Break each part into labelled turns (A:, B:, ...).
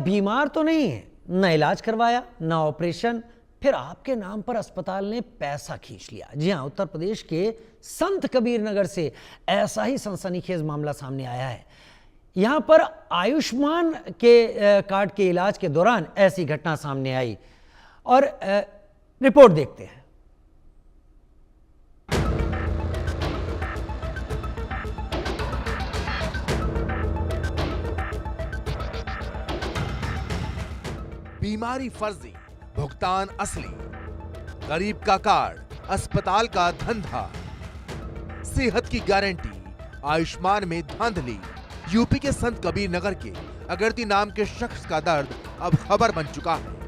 A: बीमार तो नहीं है, न इलाज करवाया न ऑपरेशन, फिर आपके नाम पर अस्पताल ने पैसा खींच लिया। जी हां, उत्तर प्रदेश के संत कबीर नगर से ऐसा ही सनसनीखेज मामला सामने आया है। यहां पर आयुष्मान के कार्ड के इलाज के दौरान ऐसी घटना सामने आई और रिपोर्ट देखते हैं।
B: बीमारी फर्जी, भुगतान असली, गरीब का कार्ड, अस्पताल का धंधा, सेहत की गारंटी, आयुष्मान में धांधली। यूपी के संत कबीर नगर के अगरदी नाम के शख्स का दर्द अब खबर बन चुका है।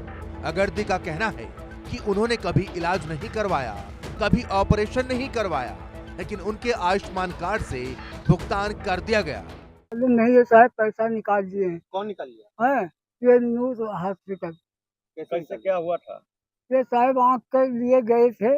B: अगरदी का कहना है कि उन्होंने कभी इलाज नहीं करवाया, कभी ऑपरेशन नहीं करवाया, लेकिन उनके आयुष्मान कार्ड से भुगतान कर दिया गया।
C: नहीं है साहब, पैसा निकाल दिए हैं।
D: कौन निकाल लिया?
C: हैं? ये नूर हॉस्पिटल।
D: कैसे क्या हुआ था?
C: ये साहब आँख के लिए गए थे,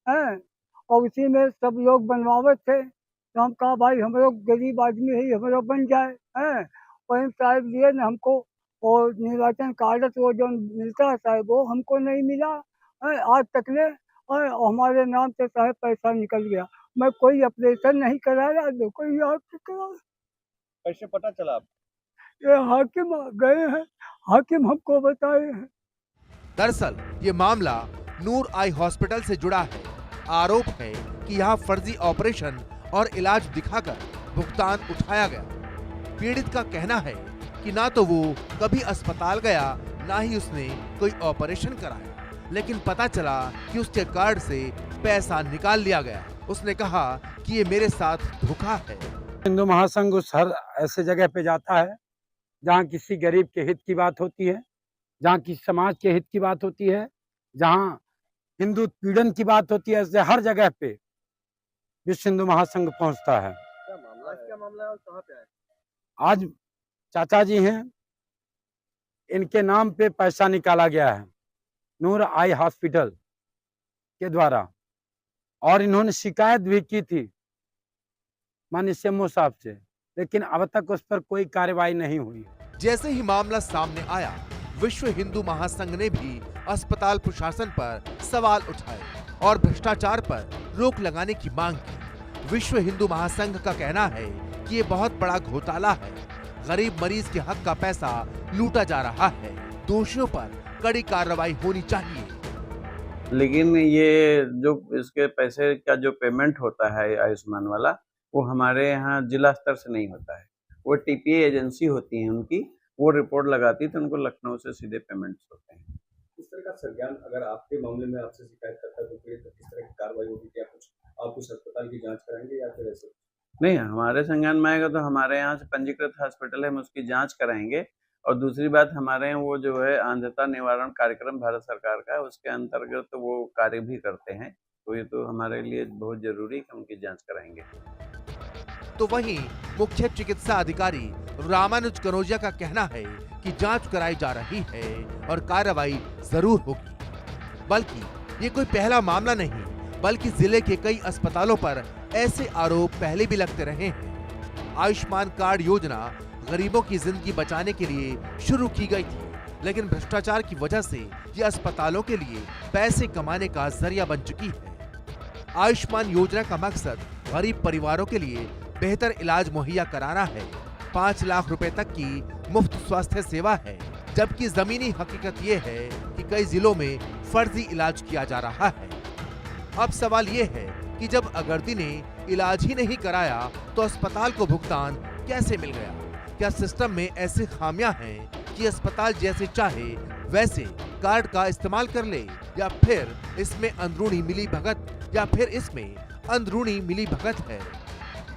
C: हैं? और उसी में सब लोग बनवावत थे, तो हम कहा भाई हम लोग गरीब आदमी है, हम लोग बन जाए, हैं? वही साहब लिए न हमको, और निर्वाचन कार्ड वो जो मिलता है साहब वो हमको नहीं मिला, हैं? आज तक ने, हैं? और हमारे नाम से साहब पैसा निकल गया। मैं कोई ऑपरेशन नहीं कराया, न कोई इलाज करा।
D: कैसे पता चला आपको?
C: ये हाकिम गए हैं, हाकिम हमको बताए हैं।
B: दरअसल ये मामला नूर आई हॉस्पिटल से जुड़ा है। आरोप है कि यहाँ फर्जी ऑपरेशन और इलाज दिखाकर भुगतान उठाया गया। पीड़ित का कहना है कि ना तो वो कभी अस्पताल गया, ना ही उसने कोई ऑपरेशन कराया, लेकिन पता चला कि उसके कार्ड से पैसा निकाल लिया गया। उसने कहा कि ये मेरे साथ धोखा है।
E: हिंदू महासंघ उस हर ऐसे जगह पे जाता है जहाँ किसी गरीब के हित की बात होती है, जहाँ किसी समाज के हित की बात होती है, जहाँ हिंदू पीड़न की बात होती है, ऐसे हर जगह पे विश्व हिंदू महासंघ पहुंचता है।
D: क्या मामला है और कहाँ पे आया?
E: आज चाचा जी हैं, इनके नाम पे पैसा निकाला गया है नूर आई हॉस्पिटल के द्वारा, और इन्होंने शिकायत भी की थी माननीय सीएमओ साहब से, लेकिन अब तक उस पर कोई कार्रवाई नहीं हुई।
B: जैसे ही मामला सामने आया, विश्व हिंदू महासंघ ने भी अस्पताल प्रशासन पर सवाल उठाए और भ्रष्टाचार पर रोक लगाने की मांग की। विश्व हिंदू महासंघ का कहना है कि ये बहुत बड़ा घोटाला है, गरीब मरीज के हक का पैसा लूटा जा रहा है, दोषियों पर कड़ी कार्रवाई होनी चाहिए।
F: लेकिन ये जो इसके पैसे का जो पेमेंट होता है आयुष्मान वाला, वो हमारे यहाँ जिला स्तर से नहीं होता है। वो टीपीए एजेंसी होती है उनकी, वो रिपोर्ट लगाती है तो उनको लखनऊ से सीधे पेमेंट्स होते हैं।
D: इस तरह का संज्ञान अगर आपके मामले में आपसे शिकायत करता है तो फिर किस तरह की कार्रवाई होगी? क्या कुछ आप उस अस्पताल की जांच कराएंगे या फिर ऐसे?
F: नहीं, हमारे संज्ञान में आएगा तो हमारे यहाँ से पंजीकृत हॉस्पिटल है, हम उसकी जाँच कराएंगे। और दूसरी बात, हमारे यहाँ वो जो है अंधता निवारण कार्यक्रम भारत सरकार का है, उसके अंतर्गत तो वो कार्य भी करते हैं, तो ये तो हमारे लिए बहुत जरूरी है कि उनकी जाँच कराएंगे।
B: तो वहीं मुख्य चिकित्सा अधिकारी रामानुज कनौजिया का कहना है कि जांच कराई जा रही है और कार्रवाई जरूर होगी। बल्कि ये कोई पहला मामला नहीं, बल्कि जिले के कई अस्पतालों पर ऐसे आरोप पहले भी लगते रहे हैं। आयुष्मान कार्ड योजना गरीबों की जिंदगी बचाने के लिए शुरू की गई थी, लेकिन भ्रष्टाचार की वजह से ये अस्पतालों के लिए पैसे कमाने का जरिया बन चुकी है। आयुष्मान योजना का मकसद गरीब परिवारों के लिए बेहतर इलाज मुहैया कराना है। 5 लाख रुपए तक की मुफ्त स्वास्थ्य सेवा है, जबकि जमीनी हकीकत ये है कि कई जिलों में फर्जी इलाज किया जा रहा है। अब सवाल ये है कि जब अगरदी ने इलाज ही नहीं कराया तो अस्पताल को भुगतान कैसे मिल गया? क्या सिस्टम में ऐसी खामियां हैं कि अस्पताल जैसे चाहे वैसे कार्ड का इस्तेमाल कर ले, या फिर इसमें अंदरूनी मिली भगत है?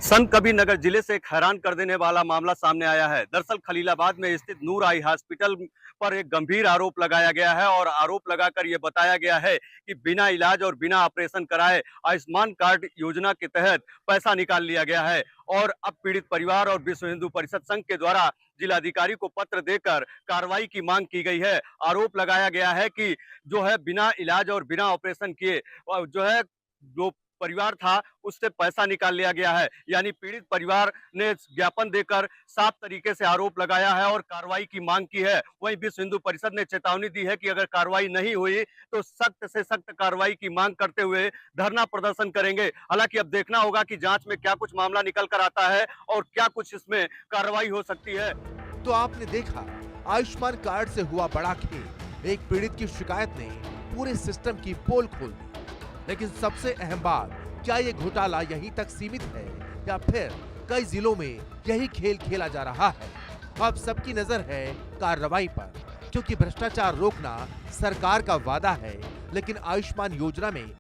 G: संत कबीर नगर जिले से एक हैरान कर देने वाला मामला सामने आया है। दरअसल खलीलाबाद में स्थित नूर आई हॉस्पिटल पर एक गंभीर आरोप लगाया गया है और आरोप लगाकर ये बताया गया है कि बिना इलाज और बिना ऑपरेशन कराए आयुष्मान कार्ड योजना के तहत पैसा निकाल लिया गया है। और अब पीड़ित परिवार और विश्व हिंदू परिषद संघ के द्वारा जिलाधिकारी को पत्र देकर कार्रवाई की मांग की गई है। आरोप लगाया गया है कि जो है बिना इलाज और बिना ऑपरेशन किए जो है जो परिवार था उससे पैसा निकाल लिया गया है। यानी पीड़ित परिवार ने ज्ञापन देकर साफ तरीके से आरोप लगाया है और कार्रवाई की मांग की है। वहीं विश्व हिंदू परिषद ने चेतावनी दी है कि अगर कार्रवाई नहीं हुई तो सख्त से सख्त कार्रवाई की मांग करते हुए धरना प्रदर्शन करेंगे। हालांकि अब देखना होगा कि जांच में क्या कुछ मामला निकल कर आता है और क्या कुछ इसमें कार्रवाई हो सकती है।
B: तो आपने देखा, आयुष्मान कार्ड से हुआ बड़ा खेल। एक पीड़ित की शिकायत ने पूरे सिस्टम की पोल खोल दी। लेकिन सबसे अहम बात, क्या ये घोटाला यहीं तक सीमित है या फिर कई जिलों में यही खेल खेला जा रहा है? अब सबकी नजर है कार्रवाई पर, क्योंकि भ्रष्टाचार रोकना सरकार का वादा है, लेकिन आयुष्मान योजना में